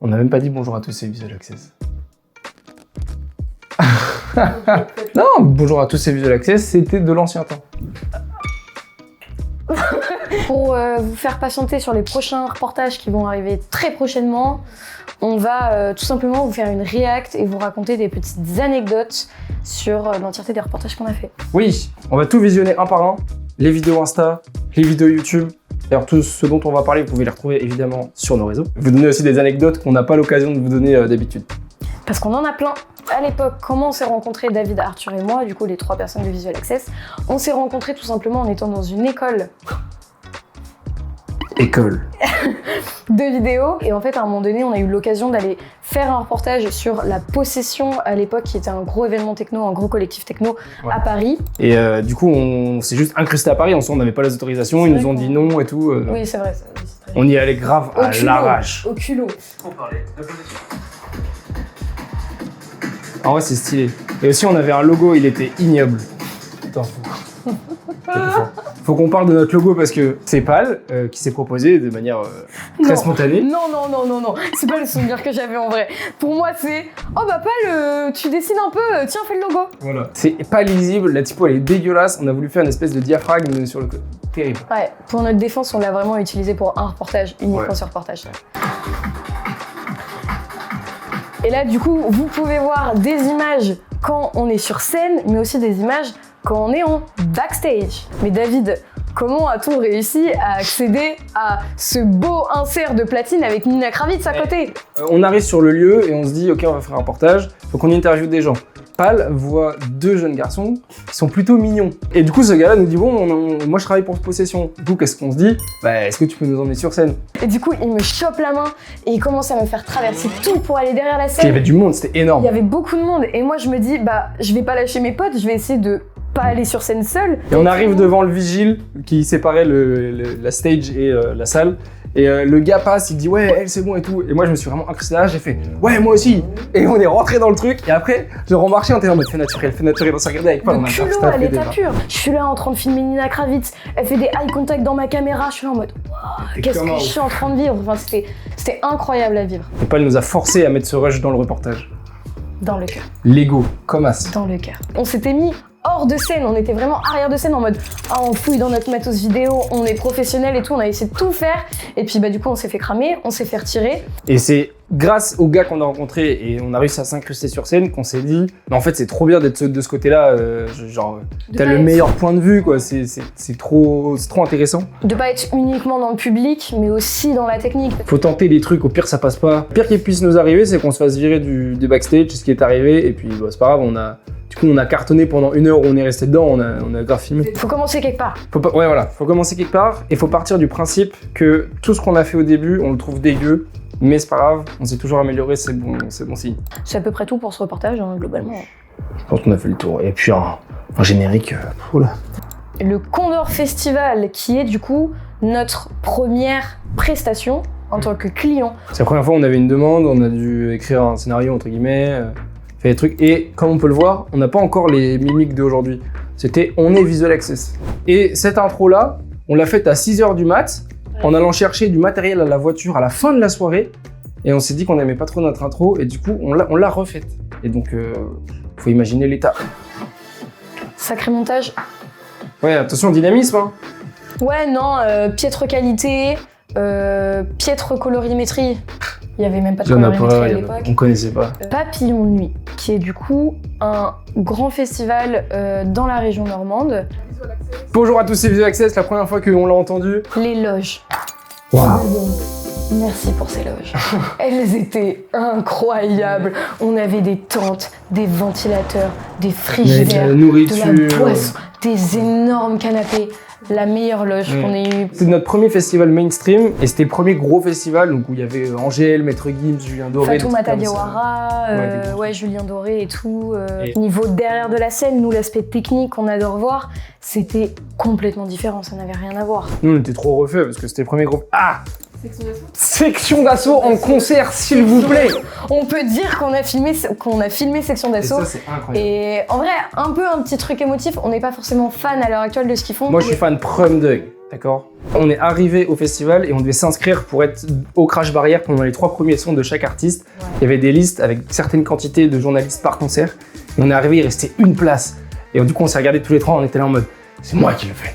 On n'a même pas dit bonjour à tous, c'est Visual Access. Non, bonjour à tous, c'est Visual Access, c'était de l'ancien temps. Pour vous faire patienter sur les prochains reportages qui vont arriver très prochainement, on va tout simplement vous faire une react et vous raconter des petites anecdotes sur l'entièreté des reportages qu'on a fait. Oui, on va tout visionner un par un, les vidéos Insta, les vidéos YouTube. D'ailleurs, tout ce dont on va parler, vous pouvez les retrouver évidemment sur nos réseaux. Vous donner aussi des anecdotes qu'on n'a pas l'occasion de vous donner d'habitude. Parce qu'on en a plein. À l'époque, comment on s'est rencontrés, David, Arthur et moi, du coup les 3 personnes de Visual Access, on s'est rencontrés tout simplement en étant dans une école de vidéo. Et en fait, à un moment donné, on a eu l'occasion d'aller faire un reportage sur la Possession à l'époque, qui était un gros événement techno, un gros collectif techno à Paris. Et du coup, on s'est juste incrusté à Paris. En soi, on n'avait pas les autorisations, ils nous ont dit non et tout. Oui, c'est vrai. On y allait grave à l'arrache. Au culot. Pour parler de la Possession. En vrai, c'est stylé. Et aussi, on avait un logo, il était ignoble. Attends, faut qu'on parle de notre logo parce que c'est Pal qui s'est proposé de manière très spontanée. Non, c'est pas le souvenir que j'avais en vrai. Pour moi, c'est oh bah Pal, tu dessines un peu, tiens, fais le logo. Voilà. C'est pas lisible, la typo elle est dégueulasse. On a voulu faire une espèce de diaphragme sur le côté. Terrible. Ouais, pour notre défense, on l'a vraiment utilisé pour un reportage, uniquement ce reportage. Et là, du coup, vous pouvez voir des images quand on est sur scène, mais aussi des images quand on est en backstage. Mais David, comment a-t-on réussi à accéder à ce beau insert de platine avec Nina Kravitz à côté? On arrive sur le lieu et on se dit, ok, on va faire un reportage, faut qu'on interviewe des gens. Pal voit 2 jeunes garçons qui sont plutôt mignons. Et du coup, ce gars-là nous dit, bon, moi je travaille pour Possession. Du coup, qu'est-ce qu'on se dit? Bah, est-ce que tu peux nous emmener sur scène? Et du coup, il me chope la main et il commence à me faire traverser tout pour aller derrière la scène. Il y avait du monde, c'était énorme. Il y avait beaucoup de monde et moi je me dis, bah, je vais pas lâcher mes potes, je vais essayer de pas aller sur scène seule. Et on arrive devant le vigile qui séparait la stage et la salle. Et le gars passe, il dit ouais, elle c'est bon et tout. Et moi je me suis vraiment incrusté là, j'ai fait ouais, moi aussi. Et on est rentré dans le truc. Et après, je remarchais, on était en mode fais naturel, on s'est regardé avec Pal. Le culot à l'état pur. Je suis là en train de filmer Nina Kravitz, elle fait des eye contact dans ma caméra, je suis là en mode wow, qu'est-ce que je suis en train de vivre. Enfin, c'était incroyable à vivre. Et Pal nous a forcé à mettre ce rush dans le reportage. Dans le cœur. L'ego, comme as. Dans le cœur. On s'était mis hors de scène, on était vraiment arrière de scène en mode ah, on fouille dans notre matos vidéo, on est professionnel et tout, on a essayé de tout faire et puis bah du coup on s'est fait cramer, on s'est fait retirer. Et c'est grâce aux gars qu'on a rencontrés et on a réussi à s'incruster sur scène qu'on s'est dit mais en fait c'est trop bien d'être de ce côté-là, genre t'as le meilleur point de vue quoi, c'est trop intéressant. De pas être uniquement dans le public mais aussi dans la technique. Faut tenter des trucs, au pire ça passe pas. Le pire qui puisse nous arriver c'est qu'on se fasse virer du backstage, c'est ce qui est arrivé et puis bah, c'est pas grave, on a cartonné pendant 1 heure où on est resté dedans, on a grave filmé. Faut commencer quelque part. Faut commencer quelque part et faut partir du principe que tout ce qu'on a fait au début, on le trouve dégueu, mais c'est pas grave, on s'est toujours amélioré, c'est bon signe. C'est à peu près tout pour ce reportage, hein, globalement. Je pense qu'on a fait le tour. Et puis un générique, oula. Le Condor Festival, qui est du coup notre première prestation en tant que client. C'est la première fois où on avait une demande, on a dû écrire un scénario entre guillemets. Fait des trucs et comme on peut le voir, on n'a pas encore les mimiques d'aujourd'hui. C'était on est Visual Access. Et cette intro là, on l'a faite à 6h du mat, en allant chercher du matériel à la voiture à la fin de la soirée. Et on s'est dit qu'on n'aimait pas trop notre intro et du coup on l'a refaite. Et donc faut imaginer l'état. Sacré montage. Ouais, attention dynamisme hein. Ouais non, piètre qualité, piètre colorimétrie. Il n'y avait même pas de colorimétrie à l'époque. On connaissait pas. Papillon de nuit, qui est du coup un grand festival dans la région normande. Bonjour à tous, c'est Visual Access, la première fois qu'on l'a entendu. Les loges. Waouh. Merci pour ces loges. Elles étaient incroyables. On avait des tentes, des ventilateurs, des frigidaires, de la nourriture, de la boisson, des énormes canapés. La meilleure loge qu'on ait eue. C'était notre premier festival mainstream et c'était le premier gros festival donc où il y avait Angèle, Maître Gims, Julien Doré. Fatoumata Diawara, Julien Doré et tout. Niveau derrière de la scène, nous l'aspect technique qu'on adore voir, c'était complètement différent, ça n'avait rien à voir. Nous on était trop refaits parce que c'était le premier gros... Ah! Section d'assaut en concert, s'il vous plaît. On peut dire qu'on a filmé Section d'assaut. Et ça, c'est incroyable. Et en vrai, un petit truc émotif, on n'est pas forcément fan à l'heure actuelle de ce qu'ils font. Moi, je suis fan Prum Dog. D'accord. On est arrivé au festival et on devait s'inscrire pour être au Crash Barrière pendant les 3 premiers sons de chaque artiste. Ouais. Il y avait des listes avec certaines quantités de journalistes par concert. Et on est arrivé, il restait une place. Et du coup, on s'est regardés tous les 3, on était là en mode « c'est moi qui le fais ».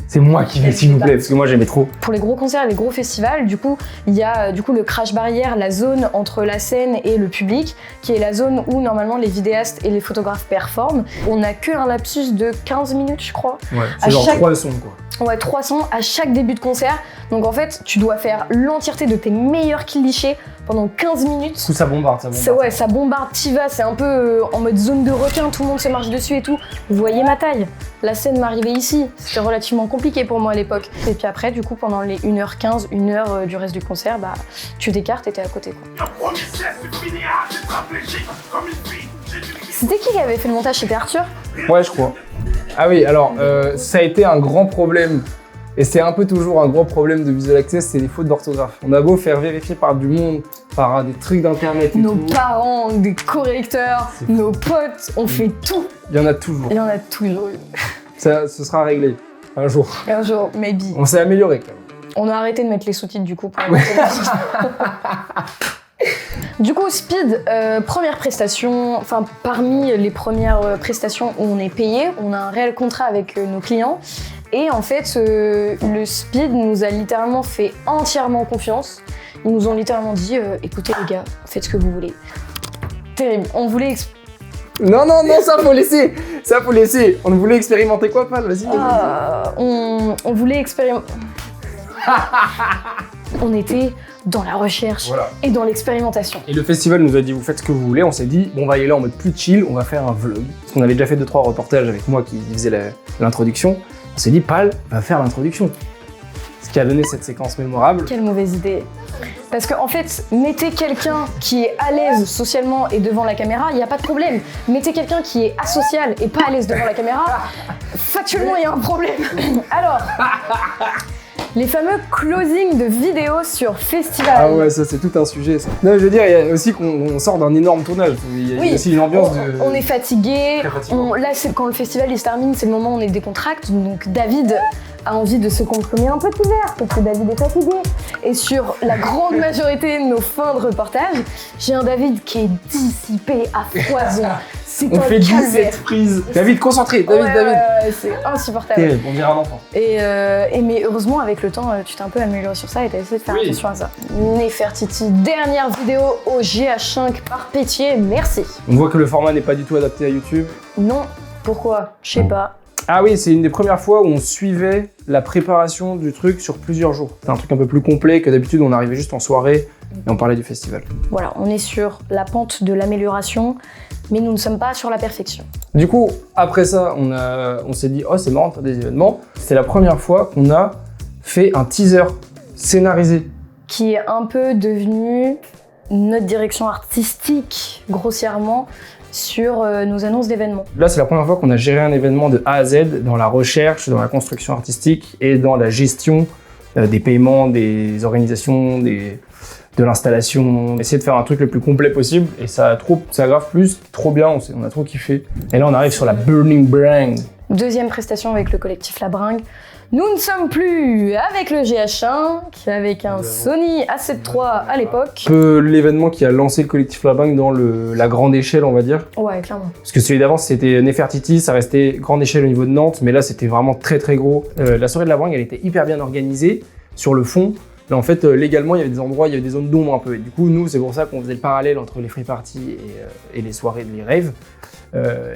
C'est moi qui vais, s'il vous plaît, parce que moi j'aimais trop. Pour les gros concerts et les gros festivals, du coup, il y a le Crash Barrière, la zone entre la scène et le public, qui est la zone où normalement les vidéastes et les photographes performent. On n'a qu'un lapsus de 15 minutes, je crois. Ouais, c'est genre 3 sons, quoi. Ouais, 300 à chaque début de concert. Donc en fait, tu dois faire l'entièreté de tes meilleurs clichés pendant 15 minutes. Du coup, ça bombarde, ça bombarde. Ouais, ça bombarde, t'y vas, c'est un peu en mode zone de requin, tout le monde se marche dessus et tout. Vous voyez ma taille. La scène m'arrivait ici, c'était relativement compliqué pour moi à l'époque. Et puis après, du coup, pendant les 1h15, 1h du reste du concert, bah, tu t'écartes et t'es à côté, quoi. C'était qui avait fait le montage? C'était Arthur? Ouais, je crois. Ah oui, alors, ça a été un grand problème. Et c'est un peu toujours un gros problème de Visual Access, c'est les fautes d'orthographe. On a beau faire vérifier par du monde, par des trucs d'internet et nos tout. Parents, des correcteurs, nos potes, on fait tout. Il y en a toujours. Il y en a toujours eu. Ça, ce sera réglé, un jour. Un jour, maybe. On s'est amélioré quand même. On a arrêté de mettre les sous-titres du coup. Du coup, Speed, première prestation, enfin parmi les premières prestations où on est payé, on a un réel contrat avec nos clients. Et en fait, le Speed nous a littéralement fait entièrement confiance. Ils nous ont littéralement dit écoutez les gars, faites ce que vous voulez. Terrible. On voulait Non, ça faut laisser. Ça faut laisser. On voulait expérimenter quoi, Pal? Vas-y. On voulait expérimenter. On était dans la recherche et dans l'expérimentation. Et le festival nous a dit vous faites ce que vous voulez. On s'est dit bon, on va y aller en mode plus chill, on va faire un vlog. Parce qu'on avait déjà fait 2-3 reportages avec moi qui faisait l'introduction. On s'est dit Pal va faire l'introduction. Ce qui a donné cette séquence mémorable. Quelle mauvaise idée. Parce qu'en fait, mettez quelqu'un qui est à l'aise socialement et devant la caméra, il n'y a pas de problème. Mettez quelqu'un qui est asocial et pas à l'aise devant la caméra, factuellement il y a un problème. Alors, les fameux closings de vidéos sur festival. Ah ouais, ça c'est tout un sujet. Ça. Non, je veux dire, il y a aussi qu'on sort d'un énorme tournage. Il y a aussi une ambiance on est fatigué. Là, quand le festival il se termine, c'est le moment où on est décontracté. Donc David a envie de se comprimer un petit verre parce que David est fatigué. Et sur la grande majorité de nos fins de reportage, j'ai un David qui est dissipé à foison. On fait 17 prises. David, concentré. David. C'est insupportable. Terrible, on dirait un enfant. Mais heureusement, avec le temps, tu t'es un peu amélioré sur ça et t'as essayé de faire attention à ça. Nefertiti, dernière vidéo au GH5 par Pétier, merci. On voit que le format n'est pas du tout adapté à YouTube. Non, pourquoi? Je sais pas. Ah oui, c'est une des premières fois où on suivait la préparation du truc sur plusieurs jours. C'est un truc un peu plus complet que d'habitude, on arrivait juste en soirée et on parlait du festival. Voilà, on est sur la pente de l'amélioration, mais nous ne sommes pas sur la perfection. Du coup, après ça, on s'est dit « Oh, c'est marrant de faire des événements ». C'est la première fois qu'on a fait un teaser scénarisé. Qui est un peu devenu notre direction artistique, grossièrement, sur nos annonces d'événements. Là, c'est la première fois qu'on a géré un événement de A à Z dans la recherche, dans la construction artistique et dans la gestion des paiements, des organisations, de l'installation. Essayer de faire un truc le plus complet possible et ça a grave plus, trop bien, on a trop kiffé. Et là, on arrive sur la Burning Bringue. Deuxième prestation avec le collectif La Bringue. Nous ne sommes plus avec le GH5, avec un Sony A7 III à l'époque. Un peu l'événement qui a lancé le collectif La Bringue dans la grande échelle, on va dire. Ouais, clairement. Parce que celui d'avant, c'était Nefertiti, ça restait grande échelle au niveau de Nantes, mais là, c'était vraiment très très gros. La soirée de La Bringue, elle était hyper bien organisée sur le fond. Mais en fait, légalement, il y avait des endroits, il y avait des zones d'ombre un peu. Et du coup, nous, c'est pour ça qu'on faisait le parallèle entre les free parties et les soirées de les raves.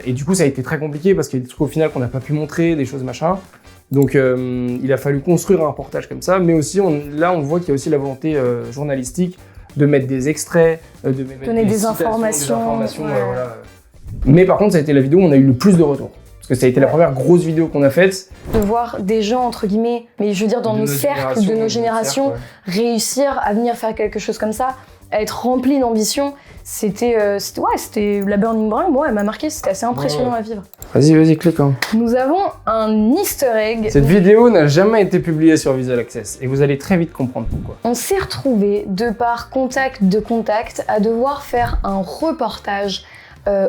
Et du coup, ça a été très compliqué parce qu'il y a des trucs au final qu'on n'a pas pu montrer, des choses machin. Donc, il a fallu construire un reportage comme ça. Mais aussi, là, on voit qu'il y a aussi la volonté journalistique de mettre des extraits, de donner des informations. Voilà. Mais par contre, ça a été la vidéo où on a eu le plus de retours. Parce que ça a été la première grosse vidéo qu'on a faite. De voir des gens, entre guillemets, mais je veux dire dans nos cercles, de nos générations, réussir à venir faire quelque chose comme ça, à être rempli d'ambition, c'était la Burning Bringue, moi, elle m'a marqué, c'était assez impressionnant à vivre. Vas-y, clique. Hein. Nous avons un easter egg. Cette vidéo n'a jamais été publiée sur Visual Access et vous allez très vite comprendre pourquoi. On s'est retrouvés, de par contact, à devoir faire un reportage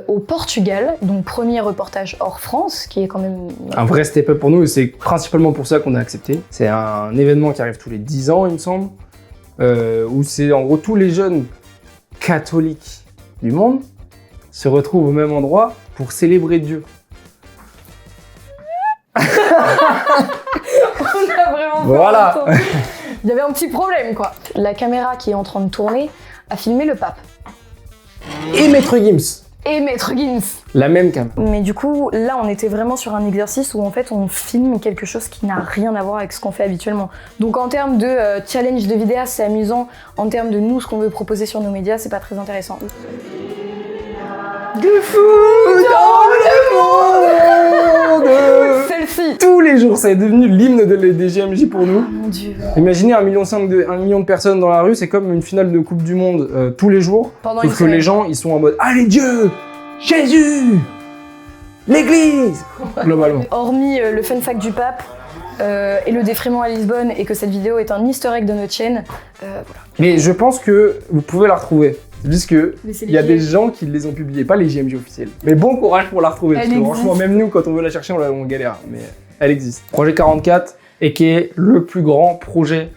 au Portugal, donc premier reportage hors France, qui est quand même... Un vrai step-up pour nous, et c'est principalement pour ça qu'on a accepté. C'est un événement qui arrive tous les 10 ans, il me semble, où c'est en gros tous les jeunes catholiques du monde se retrouvent au même endroit pour célébrer Dieu. On a vraiment Voilà. pas entendu. Il y avait un petit problème, quoi. La caméra qui est en train de tourner a filmé le pape. Et Maître Gims. Et Maître Gims. La même cam. Mais du coup, là, on était vraiment sur un exercice où en fait, on filme quelque chose qui n'a rien à voir avec ce qu'on fait habituellement. Donc en termes de challenge de vidéaste, c'est amusant. En termes de nous, ce qu'on veut proposer sur nos médias, c'est pas très intéressant. Du fou dans le monde. Celle-ci. Tous les jours, ça est devenu l'hymne des JMJ pour nous. Oh mon Dieu. Imaginez 1,5 million de personnes dans la rue, c'est comme une finale de Coupe du Monde tous les jours. Pendant Sauf une que les semaine. gens, ils sont en mode « Allez Dieu, Jésus, l'Église !» Globalement. Hormis le fun fact du pape et le défraiement à Lisbonne et que cette vidéo est un easter egg de notre chaîne, voilà. Mais je pense que vous pouvez la retrouver. C'est juste que Mais c'est il y a les des gens qui les ont publiés, pas les JMJ officiels. Mais bon courage pour la retrouver, parce Elle que existe. franchement, même nous, quand on veut la chercher, on galère. Mais elle existe. Projet 44, et qui est le plus grand projet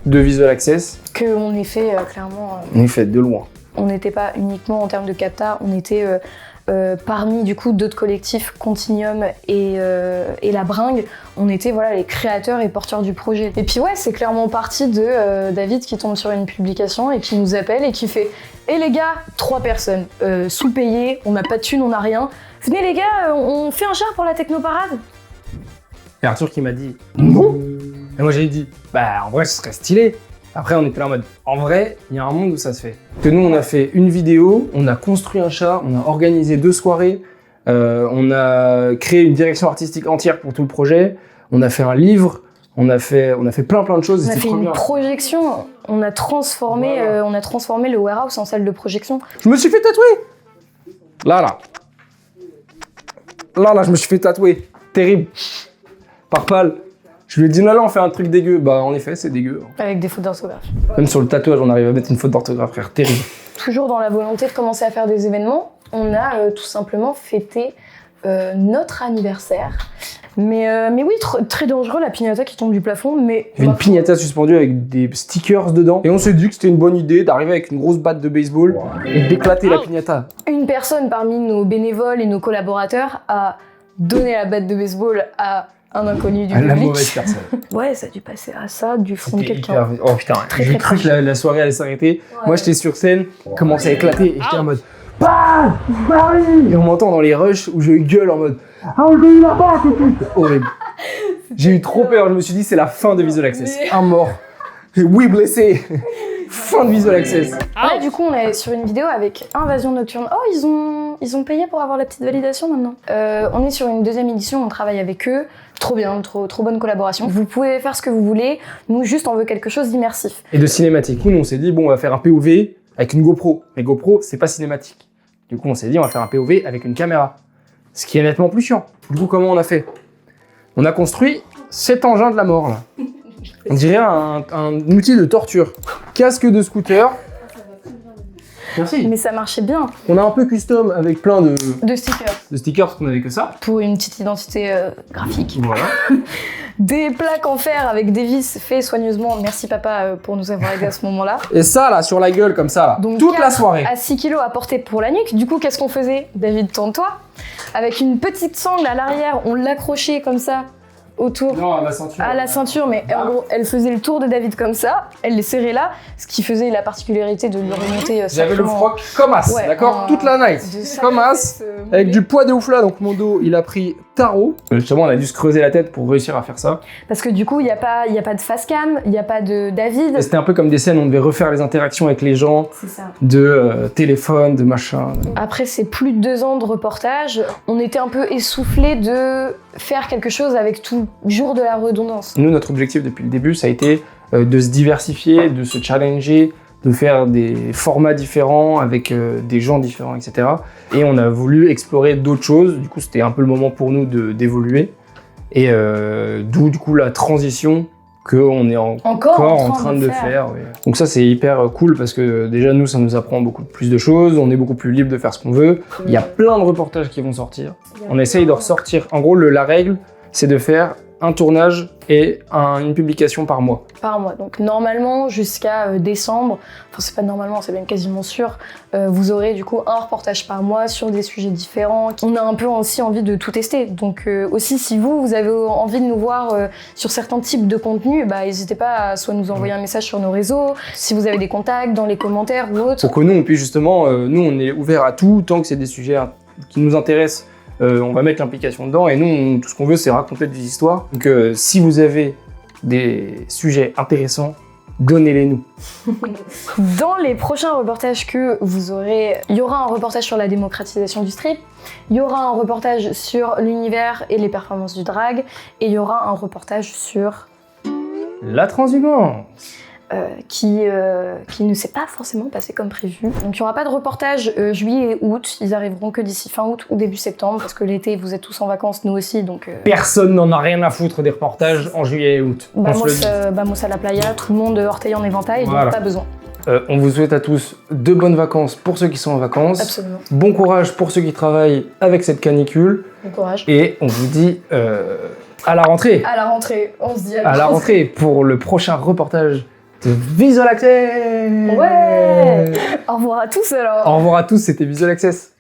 de Visual Access. Qu'on ait fait clairement. On est fait de loin. On n'était pas uniquement en termes de cata, on était parmi du coup d'autres collectifs, Continuum et La Bringue, on était voilà les créateurs et porteurs du projet. Et puis ouais, c'est clairement parti de David qui tombe sur une publication et qui nous appelle et qui fait « Eh les gars, 3 personnes, sous-payées, on n'a pas de thunes, on n'a rien. Venez les gars, on fait un char pour la technoparade ?» Et Arthur qui m'a dit non. Et moi j'ai dit bah en vrai ce serait stylé. Après on était là en mode en vrai il y a un monde où ça se fait. Que nous on a fait une vidéo, on a construit un char, on a organisé 2 soirées, on a créé une direction artistique entière pour tout le projet, on a fait un livre, on a fait plein de choses. On a C'était fait trop une bien. projection, on a transformé, Voilà. on a transformé le warehouse en salle de projection. Je me suis fait tatouer. Là, je me suis fait tatouer. Terrible. Par Pal. Je lui ai dit non, on fait un truc dégueu. Bah en effet c'est dégueu. Avec des fautes d'orthographe. Même sur le tatouage on arrive à mettre une faute d'orthographe frère. Terrible. Toujours dans la volonté de commencer à faire des événements, on a tout simplement fêté notre anniversaire. Mais oui, très dangereux la piñata qui tombe du plafond, mais... Il y avait une piñata suspendue avec des stickers dedans. Et on s'est dit que c'était une bonne idée d'arriver avec une grosse batte de baseball et d'éclater la piñata. Une personne parmi nos bénévoles et nos collaborateurs a donné la batte de baseball à un inconnu du À la public. mauvaise personne. Ouais, ça a dû passer à ça du front de C'était quelqu'un. hyper- Oh putain, Très, j'ai très cru que trash. la soirée allait s'arrêter. Ouais. Moi j'étais sur scène, commençait à éclater et j'étais en mode PAL Marie. Et on m'entend dans les rushs où je gueule en mode ah j'ai eu la batte et tout. Horrible. J'ai eu trop peur, je me suis dit c'est la fin de Visual Access. Mais- Un mort. Et oui blessé. Fin de Visual Access. Là, du coup, on est sur une vidéo avec Invasion Nocturne. Oh, ils ont payé pour avoir la petite validation maintenant. On est sur une 2e édition, on travaille avec eux. Trop bien, trop bonne collaboration. Vous pouvez faire ce que vous voulez. Nous, juste, on veut quelque chose d'immersif. Et de cinématique. Du coup, nous, on s'est dit, bon, on va faire un POV avec une GoPro. Mais GoPro, c'est pas cinématique. Du coup, on s'est dit, on va faire un POV avec une caméra. Ce qui est nettement plus chiant. Du coup, comment on a fait? On a construit cet engin de la mort, là. On dirait un outil de torture. Casque de scooter. Merci. Mais ça marchait bien. On a un peu custom avec plein de De stickers. stickers parce qu'on avait que ça. Pour une petite identité graphique. Voilà. Des plaques en fer avec des vis faits soigneusement. Merci papa pour nous avoir aidés à ce moment-là. Et ça, là, sur la gueule, comme ça, là. Donc, Toute la 4 soirée. à 6 kilos à porter pour la nuque. Du coup, qu'est-ce qu'on faisait? David, tourne-toi. Avec une petite sangle à l'arrière, on l'accrochait comme ça autour Non, à la ceinture. à la ceinture, mais en gros, elle faisait le tour de David comme ça, elle les serrait là, ce qui faisait la particularité de lui remonter J'avais le sacrément- froc comme as, Ouais, d'accord? un- Toute la night. de sacré Comme as. fesses, Avec moulées. du poids de ouf là, donc mon dos il a pris tarot. Justement, on a dû se creuser la tête pour réussir à faire ça. Parce que du coup, il n'y a pas de face cam, il n'y a pas de David. Et c'était un peu comme des scènes, on devait refaire les interactions avec les gens, C'est ça. de téléphone, de machin. Après ces plus de 2 ans de reportage, on était un peu essoufflés de faire quelque chose avec toujours de la redondance. Nous, notre objectif depuis le début, ça a été de se diversifier, de se challenger, de faire des formats différents avec des gens différents, etc. Et on a voulu explorer d'autres choses. Du coup, c'était un peu le moment pour nous d'évoluer. Et d'où, du coup, la transition qu'on est encore en train de faire. Oui. Donc ça, c'est hyper cool parce que déjà, nous, ça nous apprend beaucoup plus de choses. On est beaucoup plus libre de faire ce qu'on veut. Il y a plein de reportages qui vont sortir. On essaye de ressortir. En gros, la règle, c'est de faire un tournage et une publication par mois. Par mois. Donc normalement, jusqu'à décembre, enfin c'est pas normalement, c'est même quasiment sûr, vous aurez du coup un reportage par mois sur des sujets différents. On a un peu aussi envie de tout tester. Donc aussi, si vous avez envie de nous voir sur certains types de contenus, n'hésitez pas à soit nous envoyer un message sur nos réseaux, si vous avez des contacts dans les commentaires ou autre. Pour que nous, on puisse justement, nous, on est ouvert à tout, tant que c'est des sujets qui nous intéressent. On va mettre l'implication dedans et nous, tout ce qu'on veut, c'est raconter des histoires. Donc, si vous avez des sujets intéressants, donnez-les nous. Dans les prochains reportages que vous aurez, il y aura un reportage sur la démocratisation du strip, il y aura un reportage sur l'univers et les performances du drag, et il y aura un reportage sur la transhumance. Qui ne s'est pas forcément passé comme prévu. Donc il n'y aura pas de reportage juillet et août, ils arriveront que d'ici fin août ou début septembre, parce que l'été vous êtes tous en vacances, nous aussi, donc... Personne n'en a rien à foutre des reportages en juillet et août. Vamos à la playa, tout le monde orteil en éventail, voilà. Donc pas besoin. On vous souhaite à tous de bonnes vacances pour ceux qui sont en vacances. Absolument. Bon courage pour ceux qui travaillent avec cette canicule. Bon courage. Et on vous dit à la rentrée. À la rentrée, on se dit à la rentrée pour le prochain reportage de Visual Access. Ouais. Au revoir à tous alors. Au revoir à tous, c'était Visual Access.